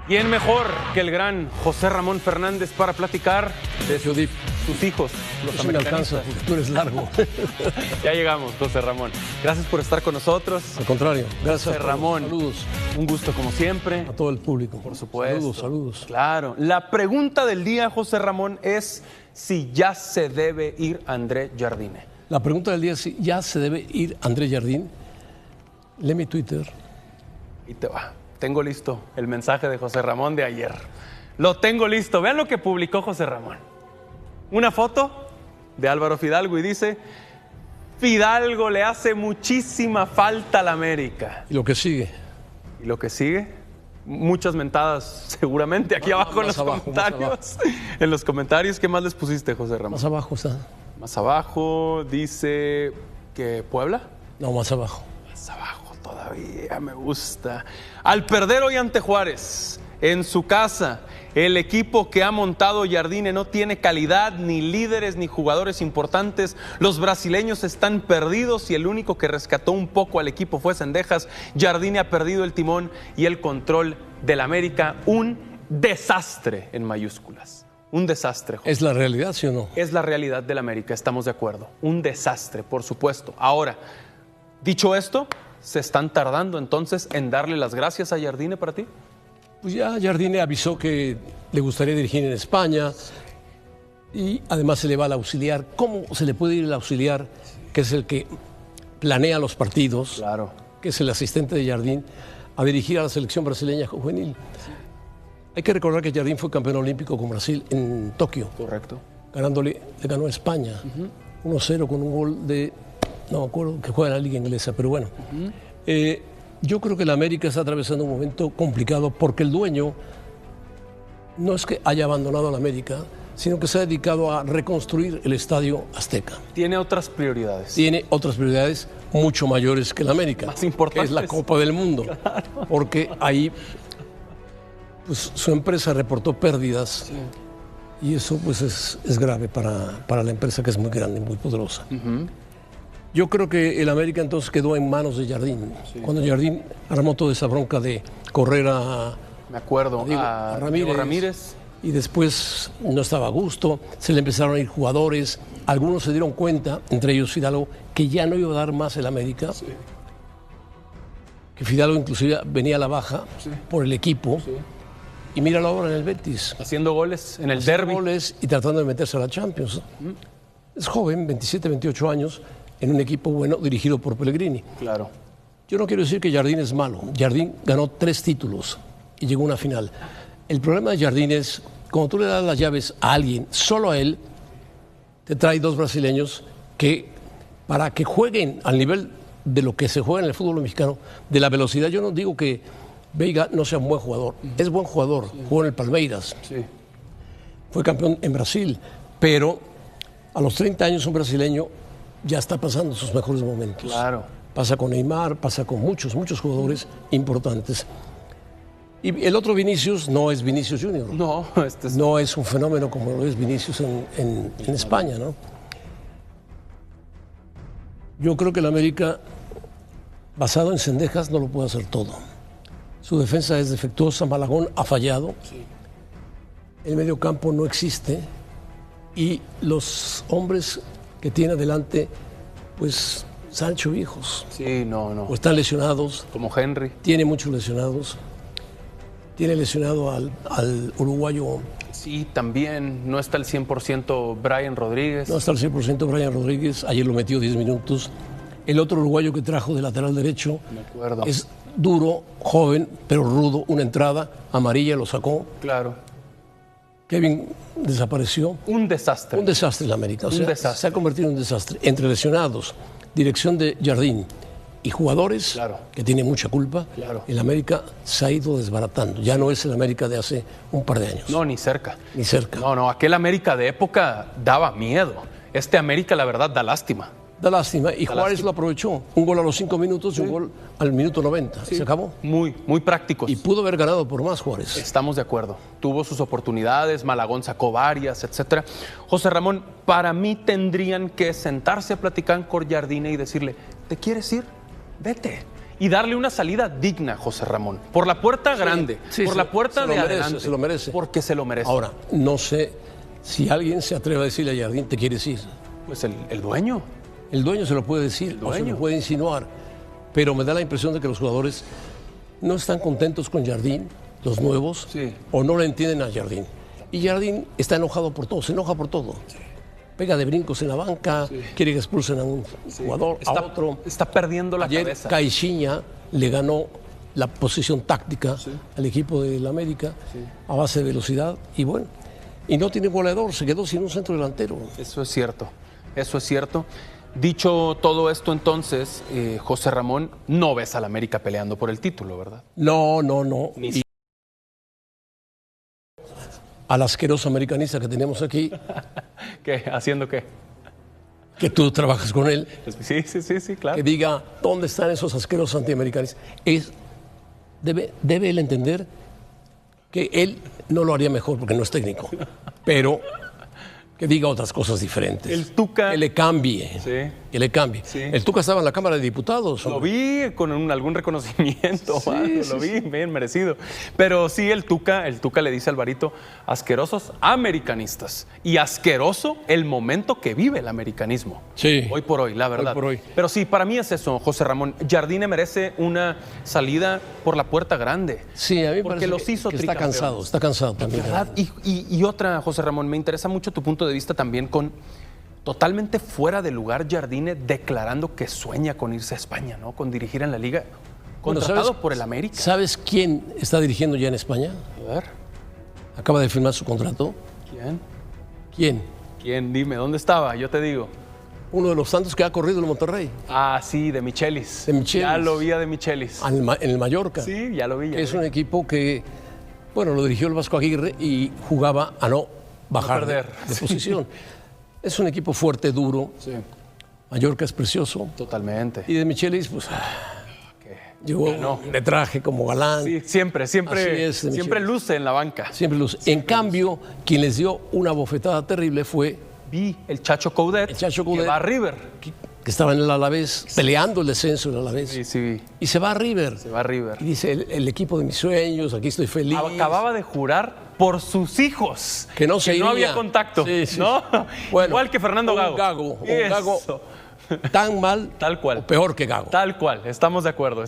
¿Quién mejor que el gran José Ramón Fernández para platicar de sus hijos, los americanistas? Porque tú eres largo. Ya llegamos, José Ramón. Gracias por estar con nosotros. Al contrario, gracias. José Ramón. Saludos. Un gusto como siempre. A todo el público. Por supuesto. Saludos. Claro. La pregunta del día, José Ramón, es si ya se debe ir André Jardine. La pregunta del día es si ya se debe ir André Jardine. Lee mi Twitter. Y te va. Tengo listo el mensaje de José Ramón de ayer. Lo tengo listo. Vean lo que publicó José Ramón. Una foto de Álvaro Fidalgo y dice: Fidalgo le hace muchísima falta a la América. ¿Y lo que sigue? ¿Y lo que sigue? Muchas mentadas seguramente aquí abajo en los comentarios. En los comentarios, ¿qué más les pusiste, José Ramón? Más abajo está. Más abajo dice que Puebla. No, más abajo. Más abajo todavía, me gusta. Al perder hoy ante Juárez, en su casa, el equipo que ha montado Jardine no tiene calidad, ni líderes, ni jugadores importantes. Los brasileños están perdidos y el único que rescató un poco al equipo fue Cendejas. Jardine ha perdido el timón y el control del América. Un desastre en mayúsculas. Un desastre, José. ¿Es la realidad, sí o no? Es la realidad del América, estamos de acuerdo. Un desastre, por supuesto. Ahora, dicho esto, ¿se están tardando entonces en darle las gracias a Jardine para ti? Pues ya Jardine avisó que le gustaría dirigir en España y además se le va al auxiliar. ¿Cómo se le puede ir el auxiliar, que es el que planea los partidos, Claro. que es el asistente de Jardine, a dirigir a la selección brasileña juvenil? Sí. Hay que recordar que Jardine fue campeón olímpico con Brasil en Tokio. Correcto. Le ganó a España 1-0 con un gol de, no me acuerdo, que juega en la liga inglesa, pero bueno. Yo creo que la América está atravesando un momento complicado porque el dueño no es que haya abandonado a la América, sino que se ha dedicado a reconstruir el Estadio Azteca. Tiene otras prioridades. Tiene otras prioridades mucho mayores que la América, Más importantes. que es la Copa del Mundo, porque ahí pues, su empresa reportó pérdidas y eso pues es grave para la empresa, que es muy grande, muy poderosa. Yo creo que el América entonces quedó en manos de Jardine. Sí. Cuando Jardine armó toda esa bronca de correr me acuerdo, a Ramírez. Y después no estaba a gusto, se le empezaron a ir jugadores. Algunos se dieron cuenta, entre ellos Fidalgo, que ya no iba a dar más el América. Sí. Que Fidalgo inclusive venía a la baja por el equipo. Sí. Y míralo ahora en el Betis. Haciendo goles en el derbi. Goles y tratando de meterse a la Champions. Es joven, 27, 28 años. En un equipo bueno dirigido por Pellegrini. Claro. Yo no quiero decir que Jardine es malo. Jardine ganó 3 títulos y llegó a una final. El problema de Jardine es, cuando tú le das las llaves a alguien, solo a él, te trae 2 brasileños que, para que jueguen al nivel de lo que se juega en el fútbol mexicano, de la velocidad, yo no digo que Veiga no sea un buen jugador. Es buen jugador, jugó en el Palmeiras. Sí. Fue campeón en Brasil, pero a los 30 años un brasileño ya está pasando sus mejores momentos. Claro. Pasa con Neymar, pasa con muchos jugadores importantes. Y el otro Vinicius no es Vinicius Junior. No, no es un fenómeno como lo es Vinicius en España, ¿no? Yo creo que el América, basado en Cendejas, no lo puede hacer todo. Su defensa es defectuosa, Malagón ha fallado. Sí. El mediocampo no existe. Y los hombres que tiene adelante, pues, Sancho viejos. Sí, no. O están lesionados. Como Henry. Tiene muchos lesionados. Tiene lesionado al uruguayo. Sí, también. No está al 100% Brian Rodríguez. No está al 100% Brian Rodríguez. Ayer lo metió 10 minutos. El otro uruguayo que trajo de lateral derecho. Me acuerdo. Es duro, joven, pero rudo. Una entrada amarilla, lo sacó. Claro. Kevin desapareció. Un desastre. Un desastre en América. O sea, desastre. Se ha convertido en un desastre. Entre lesionados, dirección de Jardine y jugadores, que tienen mucha culpa, el América se ha ido desbaratando. Ya no es el América de hace un par de años. No, ni cerca. Ni cerca. No, aquel América de época daba miedo. Este América, la verdad, da lástima. Da lástima. Y Juárez lo aprovechó. Un gol a los 5 minutos y un gol al minuto 90. Se acabó. Muy prácticos. Y pudo haber ganado por más Juárez. Estamos de acuerdo. Tuvo sus oportunidades, Malagón sacó varias, etcétera. José Ramón, para mí tendrían que sentarse a platicar con Jardine y decirle, ¿te quieres ir? Vete. y darle una salida digna, José Ramón. Por la puerta grande, por la puerta de adelante. Se lo merece. Porque se lo merece. Ahora, no sé si alguien se atreve a decirle a Jardín, te quieres ir. Pues el dueño. El dueño se lo puede decir, o se lo puede insinuar, pero me da la impresión de que los jugadores no están contentos con Jardín, los nuevos, o no le entienden a Jardín. Y Jardín está enojado por todo, se enoja por todo. Pega de brincos en la banca, quiere que expulsen a un jugador, a otro. Está perdiendo la cabeza. Caixinha le ganó la posición táctica al equipo del América a base de velocidad y bueno, y no tiene goleador, se quedó sin un centro delantero. Eso es cierto, eso es cierto. Dicho todo esto entonces, José Ramón, no ves al América peleando por el título, ¿verdad? No. Y al asqueroso americanista que tenemos aquí. ¿Qué? ¿Haciendo qué? Que tú trabajas con él. Sí, claro. Que diga, ¿dónde están esos asquerosos antiamericanistas? Debe él entender que él no lo haría mejor porque no es técnico, pero que diga otras cosas diferentes. El Tuca. Que le cambie. Sí. Que le cambie. Sí. El Tuca estaba en la Cámara de Diputados. Lo vi con algún reconocimiento, lo vi bien merecido. Pero sí, el Tuca le dice a Alvarito, asquerosos americanistas. Y asqueroso el momento que vive el americanismo. Sí. Hoy por hoy, la verdad. Hoy por hoy. Pero sí, para mí es eso, José Ramón. Jardine merece una salida por la puerta grande. Sí, a mí me porque parece los hizo que está cansado también. ¿Verdad? Y otra, José Ramón, me interesa mucho tu punto de vista también con totalmente fuera de lugar Jardine declarando que sueña con irse a España, ¿no? Con dirigir en la Liga, contratado por el América. ¿Sabes quién está dirigiendo ya en España? A ver. Acaba de firmar su contrato. ¿Quién? Dime, ¿dónde estaba? Yo te digo. Uno de los tantos que ha corrido en Monterrey. Ah, sí, de Michelis. Ya lo vi de Michelis. En el Mallorca. Sí, ya lo vi. Es un equipo que, bueno, lo dirigió el Vasco Aguirre y jugaba a no bajar de posición. Es un equipo fuerte, duro. Sí. Mallorca es precioso. Totalmente. Y de Michelis, pues, llegó de traje como galán. Sí, siempre luce en la banca. Siempre luce. En cambio, quien les dio una bofetada terrible fue el Chacho Coudet, que va a River. Que estaba en el Alavés, peleando el descenso en el Alavés. Sí. Y se va a River. Y dice, el equipo de mis sueños, aquí estoy feliz. Acababa de jurar por sus hijos que no había contacto. ¿No? Bueno, igual que Fernando Gago. Un Gago tan mal tal cual. O peor que Gago. Tal cual, estamos de acuerdo.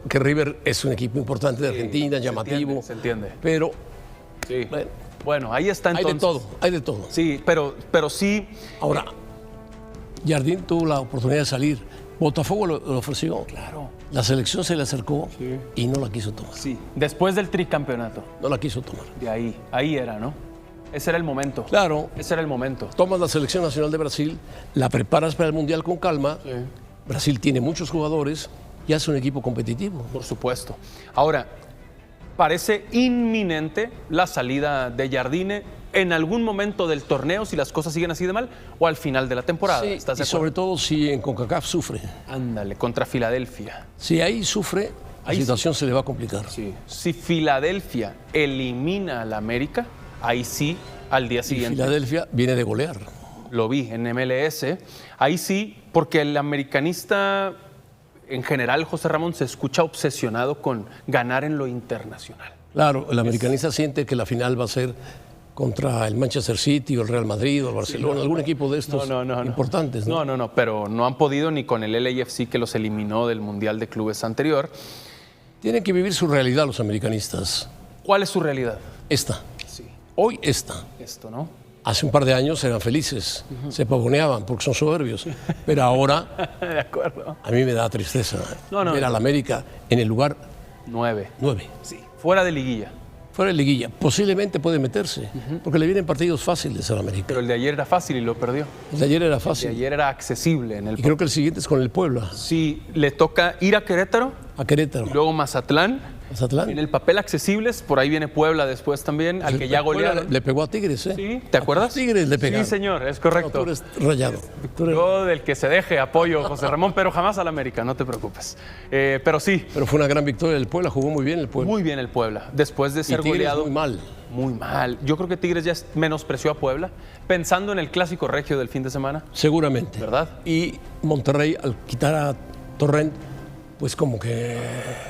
Que River es un equipo importante de Argentina, llamativo. Se entiende. Pero, bueno, ahí está entonces. Hay de todo. Sí, pero sí. Ahora, Jardín tuvo la oportunidad de salir. Botafogo lo ofreció. Claro. La selección se le acercó y no la quiso tomar. Sí. Después del tricampeonato. No la quiso tomar. De ahí era, ¿no? Ese era el momento. Claro. Ese era el momento. Tomas la selección nacional de Brasil, la preparas para el Mundial con calma. Sí. Brasil tiene muchos jugadores y hace un equipo competitivo. Por supuesto. Ahora, parece inminente la salida de Jardine en algún momento del torneo, si las cosas siguen así de mal, o al final de la temporada. Sí, ¿Estás de y acuerdo? sobre todo si en CONCACAF sufre. Ándale, contra Filadelfia. Si ahí sufre, la situación se le va a complicar. Sí. Si Filadelfia elimina al América, ahí sí, al día siguiente. Y Filadelfia viene de golear. Lo vi en MLS. Ahí sí, porque el americanista en general, José Ramón, se escucha obsesionado con ganar en lo internacional. Claro, el americanista siente que la final va a ser contra el Manchester City o el Real Madrid o el Barcelona, algún equipo de estos importantes. No, pero no han podido ni con el LAFC que los eliminó del Mundial de Clubes anterior. Tienen que vivir su realidad los americanistas. ¿Cuál es su realidad? Esta. Sí. Hoy esta. Esto, ¿no? Hace un par de años eran felices, se pavoneaban porque son soberbios, pero ahora de acuerdo. A mí me da tristeza ver al América en el lugar 9. Sí. Fuera de liguilla. Fuera de liguilla. Posiblemente puede meterse, porque le vienen partidos fáciles al América. Pero el de ayer era fácil y lo perdió. El de ayer era fácil. El de ayer era accesible. Y creo que el siguiente es con el Puebla. Sí, le toca ir a Querétaro. Y luego Mazatlán. En el papel accesibles, por ahí viene Puebla después también, al que ya golearon. Le pegó a Tigres, ¿eh? Sí, ¿te acuerdas? A Tigres le pegaron. Sí, señor, es correcto. No, tú eres rayado. Yo del que se deje apoyo, José Ramón, pero jamás al América, no te preocupes. Pero sí. Pero fue una gran victoria del Puebla, jugó muy bien el Puebla. Muy bien el Puebla, después de ser goleado. Muy mal. Muy mal. Yo creo que Tigres ya menospreció a Puebla, pensando en el clásico regio del fin de semana. Seguramente. ¿Verdad? Y Monterrey, al quitar a Torrent, pues como que...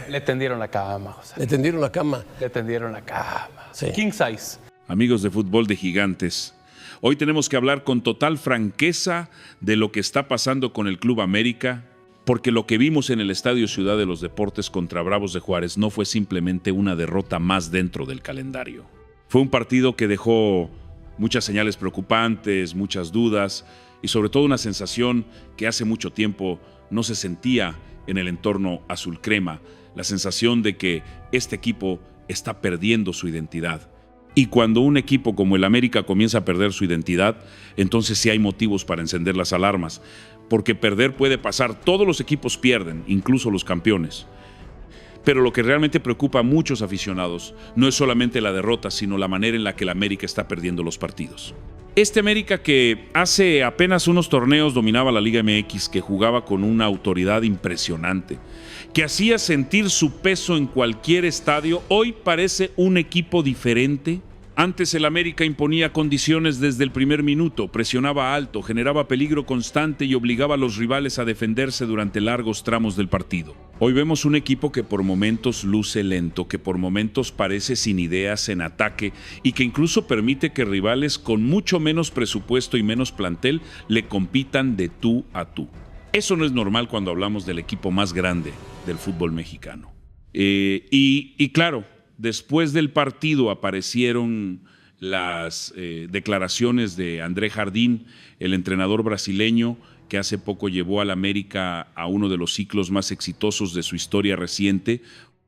Le tendieron la cama, José. Le tendieron la cama. Le tendieron la cama. Sí. King size. Amigos de Fútbol de Gigantes, hoy tenemos que hablar con total franqueza de lo que está pasando con el Club América, porque lo que vimos en el Estadio Ciudad de los Deportes contra Bravos de Juárez no fue simplemente una derrota más dentro del calendario. Fue un partido que dejó muchas señales preocupantes, muchas dudas y sobre todo una sensación que hace mucho tiempo no se sentía en el entorno azul crema, la sensación de que este equipo está perdiendo su identidad. Y cuando un equipo como el América comienza a perder su identidad, entonces sí hay motivos para encender las alarmas, porque perder puede pasar, todos los equipos pierden, incluso los campeones. Pero lo que realmente preocupa a muchos aficionados no es solamente la derrota, sino la manera en la que el América está perdiendo los partidos. Este América que hace apenas unos torneos dominaba la Liga MX, que jugaba con una autoridad impresionante, que hacía sentir su peso en cualquier estadio, hoy parece un equipo diferente. Antes el América imponía condiciones desde el primer minuto, presionaba alto, generaba peligro constante y obligaba a los rivales a defenderse durante largos tramos del partido. Hoy vemos un equipo que por momentos luce lento, que por momentos parece sin ideas en ataque y que incluso permite que rivales con mucho menos presupuesto y menos plantel le compitan de tú a tú. Eso no es normal cuando hablamos del equipo más grande del fútbol mexicano. Y claro, después del partido aparecieron las declaraciones de André Jardín, el entrenador brasileño que hace poco llevó al América a uno de los ciclos más exitosos de su historia reciente.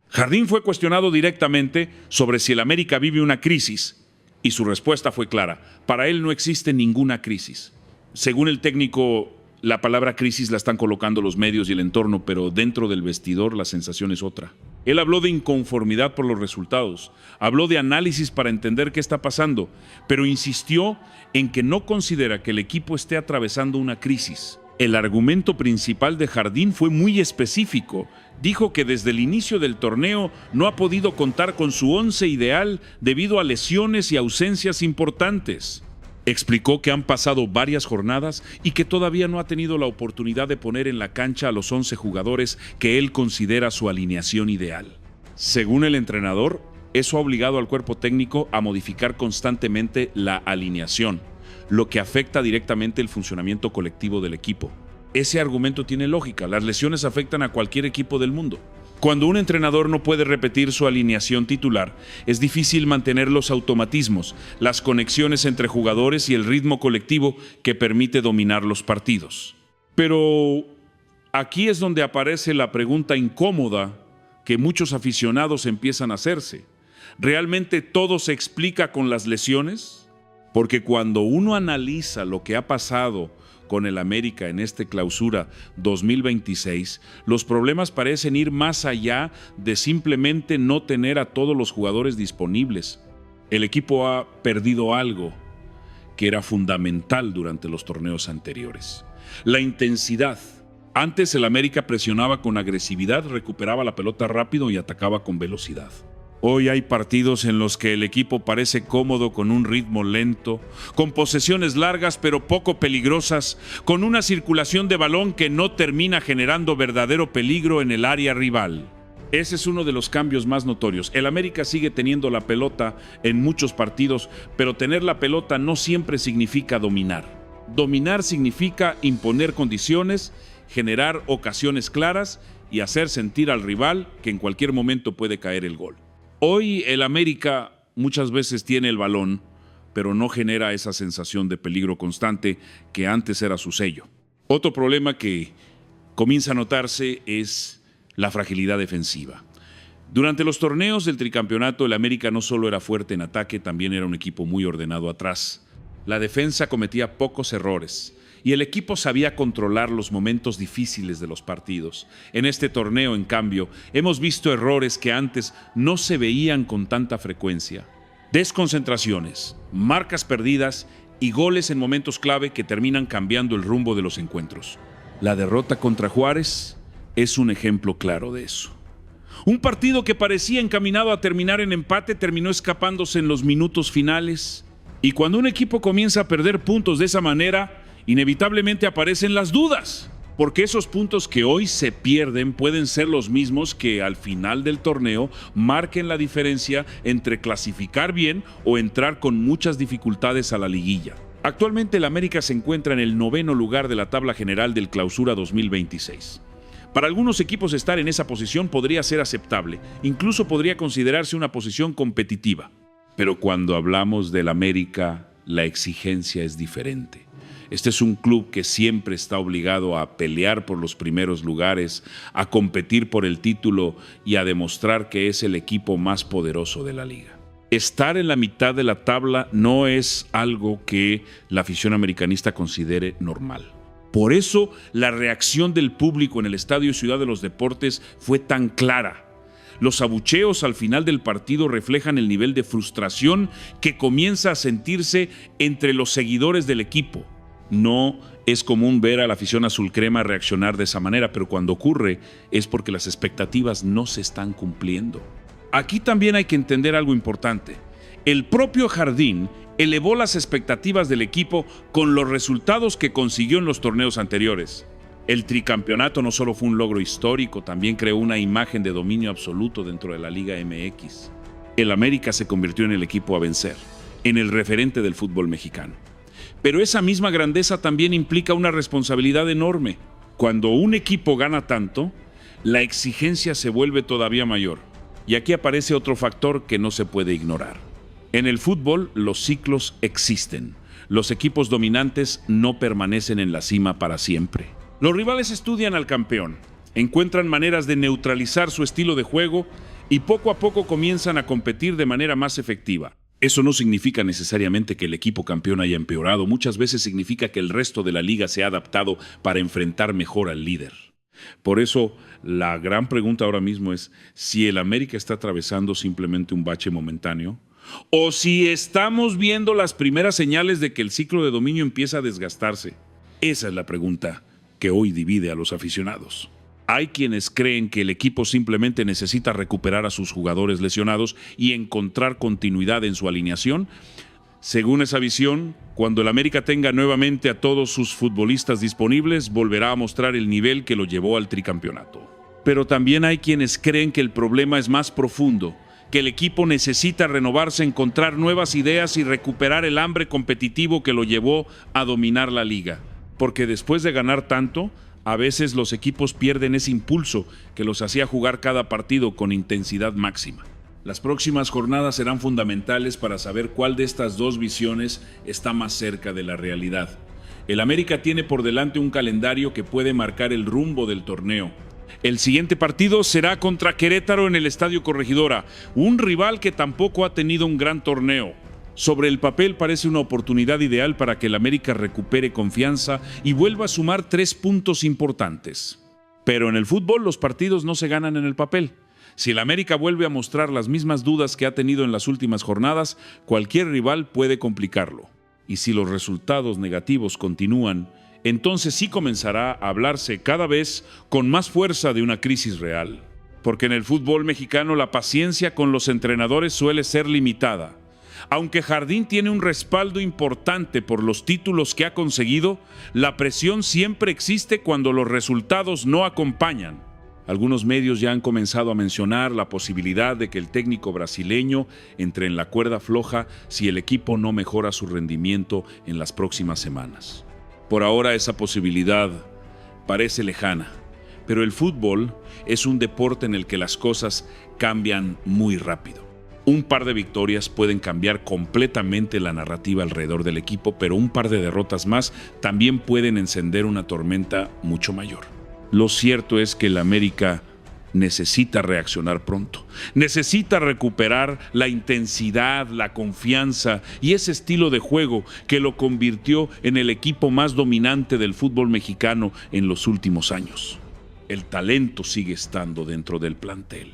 Jardín fue cuestionado directamente sobre si el América vive una crisis y su respuesta fue clara: para él no existe ninguna crisis. Según el técnico, la palabra crisis la están colocando los medios y el entorno, pero dentro del vestidor la sensación es otra. Él habló de inconformidad por los resultados, habló de análisis para entender qué está pasando, pero insistió en que no considera que el equipo esté atravesando una crisis. El argumento principal de Jardín fue muy específico. Dijo que desde el inicio del torneo no ha podido contar con su once ideal debido a lesiones y ausencias importantes. Explicó que han pasado varias jornadas y que todavía no ha tenido la oportunidad de poner en la cancha a los 11 jugadores que él considera su alineación ideal. Según el entrenador, eso ha obligado al cuerpo técnico a modificar constantemente la alineación, lo que afecta directamente el funcionamiento colectivo del equipo. Ese argumento tiene lógica, las lesiones afectan a cualquier equipo del mundo. Cuando un entrenador no puede repetir su alineación titular, es difícil mantener los automatismos, las conexiones entre jugadores y el ritmo colectivo que permite dominar los partidos. Pero aquí es donde aparece la pregunta incómoda que muchos aficionados empiezan a hacerse. ¿Realmente todo se explica con las lesiones? Porque cuando uno analiza lo que ha pasado con el América en este clausura 2026, los problemas parecen ir más allá de simplemente no tener a todos los jugadores disponibles. El equipo ha perdido algo que era fundamental durante los torneos anteriores: la intensidad. Antes el América presionaba con agresividad, recuperaba la pelota rápido y atacaba con velocidad. Hoy hay partidos en los que el equipo parece cómodo con un ritmo lento, con posesiones largas pero poco peligrosas, con una circulación de balón que no termina generando verdadero peligro en el área rival. Ese es uno de los cambios más notorios. El América sigue teniendo la pelota en muchos partidos, pero tener la pelota no siempre significa dominar. Dominar significa imponer condiciones, generar ocasiones claras y hacer sentir al rival que en cualquier momento puede caer el gol. Hoy el América muchas veces tiene el balón, pero no genera esa sensación de peligro constante que antes era su sello. Otro problema que comienza a notarse es la fragilidad defensiva. Durante los torneos del tricampeonato, el América no solo era fuerte en ataque, también era un equipo muy ordenado atrás. La defensa cometía pocos errores y el equipo sabía controlar los momentos difíciles de los partidos. En este torneo, en cambio, hemos visto errores que antes no se veían con tanta frecuencia. Desconcentraciones, marcas perdidas y goles en momentos clave que terminan cambiando el rumbo de los encuentros. La derrota contra Juárez es un ejemplo claro de eso. Un partido que parecía encaminado a terminar en empate terminó escapándose en los minutos finales. Y cuando un equipo comienza a perder puntos de esa manera, inevitablemente aparecen las dudas. porque esos puntos que hoy se pierden pueden ser los mismos que al final del torneo marquen la diferencia entre clasificar bien o entrar con muchas dificultades a la liguilla. Actualmente el América se encuentra en el 9º lugar de la tabla general del Clausura 2026. Para algunos equipos estar en esa posición podría ser aceptable, incluso podría considerarse una posición competitiva. Pero cuando hablamos del América, la exigencia es diferente. Este es un club que siempre está obligado a pelear por los primeros lugares, a competir por el título y a demostrar que es el equipo más poderoso de la liga. Estar en la mitad de la tabla no es algo que la afición americanista considere normal. Por eso la reacción del público en el Estadio Ciudad de los Deportes fue tan clara. Los abucheos al final del partido reflejan el nivel de frustración que comienza a sentirse entre los seguidores del equipo. No es común ver a la afición azul crema reaccionar de esa manera, pero cuando ocurre es porque las expectativas no se están cumpliendo. Aquí también hay que entender algo importante. El propio Jardín elevó las expectativas del equipo con los resultados que consiguió en los torneos anteriores. El tricampeonato no solo fue un logro histórico, también creó una imagen de dominio absoluto dentro de la Liga MX. El América se convirtió en el equipo a vencer, en el referente del fútbol mexicano. Pero esa misma grandeza también implica una responsabilidad enorme. Cuando un equipo gana tanto, la exigencia se vuelve todavía mayor. Y aquí aparece otro factor que no se puede ignorar. En el fútbol, los ciclos existen. Los equipos dominantes no permanecen en la cima para siempre. Los rivales estudian al campeón, encuentran maneras de neutralizar su estilo de juego y poco a poco comienzan a competir de manera más efectiva. Eso no significa necesariamente que el equipo campeón haya empeorado, muchas veces significa que el resto de la liga se ha adaptado para enfrentar mejor al líder. Por eso, la gran pregunta ahora mismo es si el América está atravesando simplemente un bache momentáneo o si estamos viendo las primeras señales de que el ciclo de dominio empieza a desgastarse. Esa es la pregunta que hoy divide a los aficionados. Hay quienes creen que el equipo simplemente necesita recuperar a sus jugadores lesionados y encontrar continuidad en su alineación. Según esa visión, cuando el América tenga nuevamente a todos sus futbolistas disponibles, volverá a mostrar el nivel que lo llevó al tricampeonato. Pero también hay quienes creen que el problema es más profundo, que el equipo necesita renovarse, encontrar nuevas ideas y recuperar el hambre competitivo que lo llevó a dominar la liga. Porque después de ganar tanto, a veces los equipos pierden ese impulso que los hacía jugar cada partido con intensidad máxima. Las próximas jornadas serán fundamentales para saber cuál de estas dos visiones está más cerca de la realidad. El América tiene por delante un calendario que puede marcar el rumbo del torneo. El siguiente partido será contra Querétaro en el Estadio Corregidora, un rival que tampoco ha tenido un gran torneo. Sobre el papel parece una oportunidad ideal para que el América recupere confianza y vuelva a sumar 3 puntos importantes. Pero en el fútbol los partidos no se ganan en el papel. Si el América vuelve a mostrar las mismas dudas que ha tenido en las últimas jornadas, cualquier rival puede complicarlo. Y si los resultados negativos continúan, entonces sí comenzará a hablarse cada vez con más fuerza de una crisis real. Porque en el fútbol mexicano la paciencia con los entrenadores suele ser limitada. Aunque Jardín tiene un respaldo importante por los títulos que ha conseguido, la presión siempre existe cuando los resultados no acompañan. Algunos medios ya han comenzado a mencionar la posibilidad de que el técnico brasileño entre en la cuerda floja si el equipo no mejora su rendimiento en las próximas semanas. Por ahora esa posibilidad parece lejana, pero el fútbol es un deporte en el que las cosas cambian muy rápido. Un par de victorias pueden cambiar completamente la narrativa alrededor del equipo, pero un par de derrotas más también pueden encender una tormenta mucho mayor. Lo cierto es que el América necesita reaccionar pronto. Necesita recuperar la intensidad, la confianza y ese estilo de juego que lo convirtió en el equipo más dominante del fútbol mexicano en los últimos años. El talento sigue estando dentro del plantel.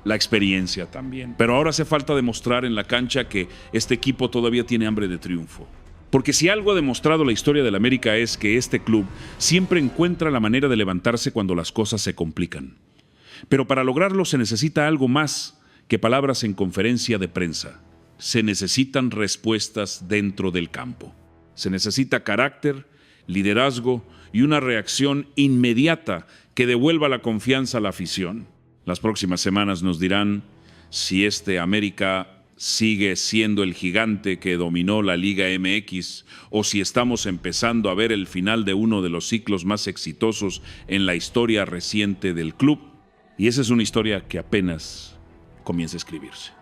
La experiencia también. Pero ahora hace falta demostrar en la cancha que este equipo todavía tiene hambre de triunfo. Porque si algo ha demostrado la historia del América es que este club siempre encuentra la manera de levantarse cuando las cosas se complican. Pero para lograrlo se necesita algo más que palabras en conferencia de prensa. Se necesitan respuestas dentro del campo. Se necesita carácter, liderazgo y una reacción inmediata que devuelva la confianza a la afición. Las próximas semanas nos dirán si este América sigue siendo el gigante que dominó la Liga MX o si estamos empezando a ver el final de uno de los ciclos más exitosos en la historia reciente del club. Y esa es una historia que apenas comienza a escribirse.